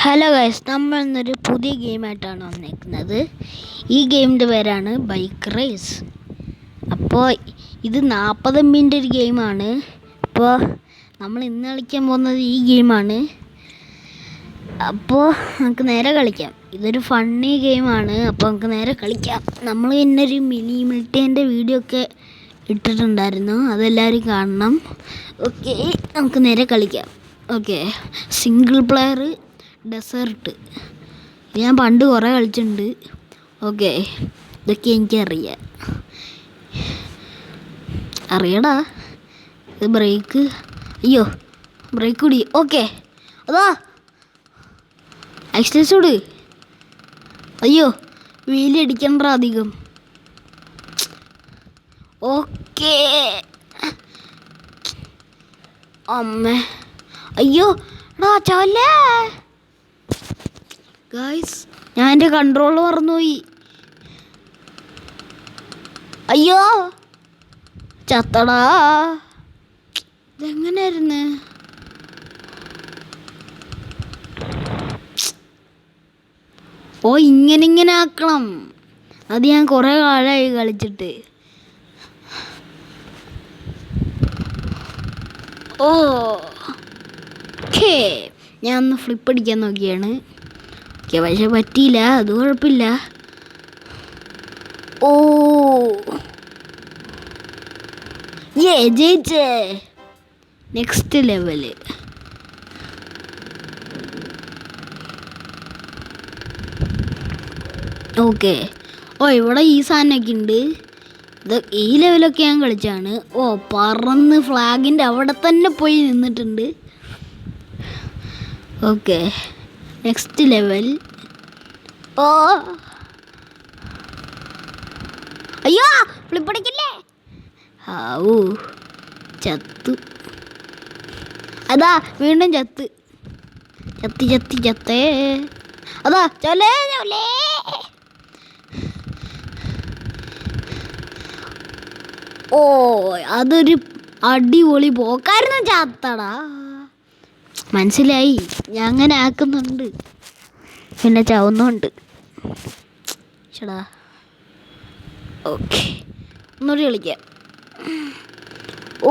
Hello guys, നമ്മൾ ഇന്നൊരു പുതിയ ഗെയിമായിട്ടാണ് വന്നിരിക്കുന്നത്. ഈ ഗെയിമിൻ്റെ പേരാണ് ബൈക്ക് റേസ്. അപ്പോൾ ഇത് 40 മിനിറ്റ് ഒരു ഗെയിമാണ്. അപ്പോൾ നമ്മൾ ഇന്ന് കളിക്കാൻ പോകുന്നത് ഈ ഗെയിമാണ്. അപ്പോൾ നമുക്ക് നേരെ കളിക്കാം. ഇതൊരു ഫണ്ണി ഗെയിമാണ്. അപ്പോൾ നമുക്ക് നേരെ കളിക്കാം. നമ്മൾ ഇന്നൊരു മിലിമിലിറ്റേൻ്റെ വീഡിയോ ഒക്കെ ഇട്ടിട്ടുണ്ടായിരുന്നു, അതെല്ലാവരും കാണണം. ഓക്കെ, നമുക്ക് നേരെ കളിക്കാം. ഓക്കെ, സിംഗിൾ പ്ലെയർ ഡെസേർട്ട് ഞാൻ പണ്ട് കുറേ കളിച്ചിട്ടുണ്ട്. ഓക്കെ, ഇതൊക്കെ എനിക്കറിയാം. അറിയടാ, ഇത് ബ്രേക്ക്. അയ്യോ, ബ്രേക്ക് കൂടി. ഓക്കെ, അതാ എക്സസൈസ് കൂട്. അയ്യോ, വീലി അടിക്കണ്ട അധികം. ഓക്കെ, അമ്മേ, അയ്യോ എടാ ചവല്ലേ. ഗായ്സ്, ഞാൻ എൻ്റെ കൺട്രോൾ മറന്നുപോയി. അയ്യോ ചത്തടാ. ഇതെങ്ങനെയായിരുന്നു? ഓ, ഇങ്ങനെ ആക്കണം. അത് ഞാൻ കുറേ കാലമായി കളിച്ചിട്ട്. ഓക്കേ, ഞാൻ ഒന്ന് ഫ്ലിപ്പ് അടിക്കാൻ നോക്കിയാണ്. ഓക്കെ, പക്ഷെ പറ്റിയില്ല. അത് കുഴപ്പമില്ല. ഓ ജയിച്ചേ. Next level. ഓക്കെ, ഓ ഇവിടെ ഈ സാധനമൊക്കെ ഉണ്ട്. ഇത് ഈ ലെവലൊക്കെ ഞാൻ കളിച്ചാണ്. ഓ, പറന്ന് ഫ്ലാഗിൻ്റെ അവിടെ തന്നെ പോയി നിന്നിട്ടുണ്ട്. Okay, next level. ഓ അയ്യോ, ഫ്ലിപ്പടിക്കില്ലേ. ആവൂ, ചത്തു. അതാ വീണ്ടും ചത്തേ. അതാ ചൊല്ലേ. ഓ, അതൊരു അടിപൊളി പോക്കായിരുന്നു. ചാത്തടാ, മനസ്സിലായി. ഞാൻ അങ്ങനെ ആക്കുന്നുണ്ട്, പിന്നെ ചാവുന്നുണ്ട്. ചേടാ, ഓക്കെ, ഒന്നുകൂടി കളിക്കാം. ഓ,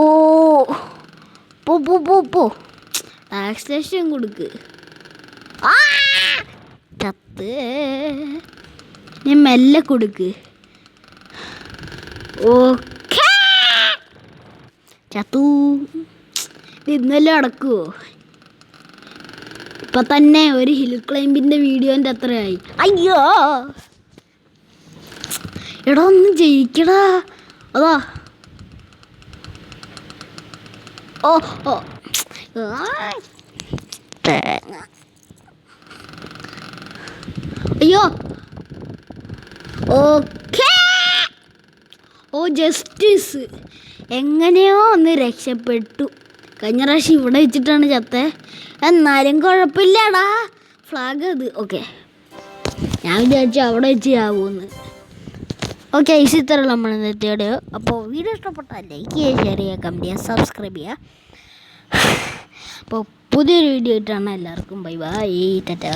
പോ ആക്സിലേഷൻ കൊടുക്ക്. ചത്ത്. ഞാൻ മെല്ലെ കൊടുക്ക്. ഓക്കെ, ചത്തു. ഇന്നെല്ലാം നടക്കുമോ? ഇപ്പം തന്നെ ഒരു ഹിൽ ക്ലൈമ്പിൻ്റെ വീഡിയോൻ്റെ അത്രയായി. അയ്യോ എടാ, ഒന്ന് ജയിക്കടാ. അതാ ഓ അയ്യോ. ഓക്കെ, ഓ ജസ്റ്റിസ്. എങ്ങനെയോ ഒന്ന് രക്ഷപ്പെട്ടു. കഴിഞ്ഞ പ്രാവശ്യം ഇവിടെ വെച്ചിട്ടാണ് ചത്തേ. എന്നാലും കുഴപ്പമില്ലടാ, ഫ്ലാഗ് അത്. ഓക്കെ, ഞാൻ വിചാരിച്ചു അവിടെ വെച്ച് ആവുമെന്ന്. ഓക്കെ, ഇത്രയുള്ള നമ്മൾ ഇന്നത്തെ വീഡിയോ. അപ്പോൾ വീഡിയോ ഇഷ്ടപ്പെട്ടാൽ ലൈക്ക് ചെയ്യുക, ഷെയർ ചെയ്യുക, കമൻറ്റ് ചെയ്യുക, സബ്സ്ക്രൈബ് ചെയ്യുക. അപ്പോൾ പുതിയൊരു വീഡിയോ ആയിട്ടാണ് എല്ലാവർക്കും ബൈ ബൈ, ടാറ്റാ.